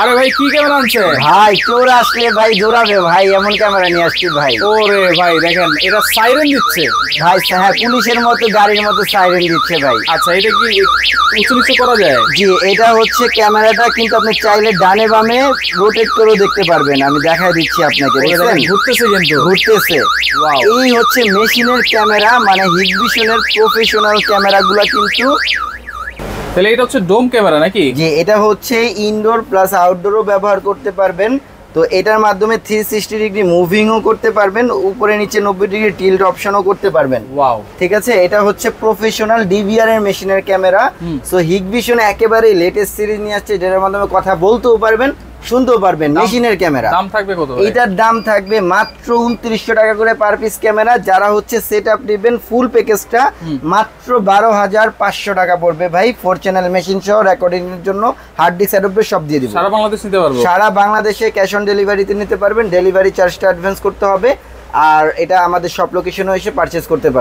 আরে ভাই কি ক্যামেরা আনছে ভাই? চোর আসলে ভাই দৌড়াবে ভাই, এমন ক্যামেরা নিয়ে আসছি ভাই। ওরে ভাই দেখেন এটা সাইরেন দিচ্ছে ভাই হ্যাঁ, পুলিশের মতো গাড়ির মতো সাইরেন দিচ্ছে ভাই। আচ্ছা এটা কি উঁচু নিচু করা যায়? জি, এটা হচ্ছে ক্যামেরাটা, কিন্তু আপনি চাইলে ডানে বামে রোটেট করেও দেখতে পারবেন। আমি দেখাই দিচ্ছি আপনাকে, দেখেন ঘুরতেছে কিন্তু ঘুরতেছে। এই হচ্ছে মেশিনের ক্যামেরা, মানে হিগভিশনের প্রফেশনাল ক্যামেরাগুলো কিন্তু। তাহলে এটা হচ্ছে ডোম ক্যামেরা নাকি? যে এটা হচ্ছে ইনডোর প্লাস আউটডোরও ব্যবহার করতে পারবেন। তো এটার মাধ্যমে 360 ডিগ্রি মুভিংও করতে পারবেন, উপরে নিচে 90 ডিগ্রি টিল্ট অপশনও করতে পারবেন। ওয়াও, ঠিক আছে, এটা হচ্ছে প্রফেশনাল ডিভিআর এর মেশিনের ক্যামেরা। সো হিগভিশন একেবারেই লেটেস্ট সিরিজ নিয়ে আসছে, যেটার মাধ্যমে কথা বলতেও পারবেন, শুনতেও পারবেন। মেশিনের ক্যামেরা দাম থাকবে কত? এটার দাম থাকবে মাত্র 2900 টাকা করে পার পিস ক্যামেরা। যারা হচ্ছে সেটআপ নেবেন ফুল প্যাকেজটা মাত্র 12,500 টাকা পড়বে ভাই। 4 চ্যানেল মেশিন সহ রেকর্ডিং এর জন্য হার্ড ডিস্ক অ্যাডাপ্টার সব দিয়ে দিব। সারা বাংলাদেশ নিতে পারবো? সারা বাংলাদেশে ক্যাশ অন ডেলিভারিতে নিতে পারবেন। ডেলিভারি চার্জটা অ্যাডভান্স করতে হবে, আর এটা আমাদের সব লোকেশনে এসে পারচেজ করতে পারবেন।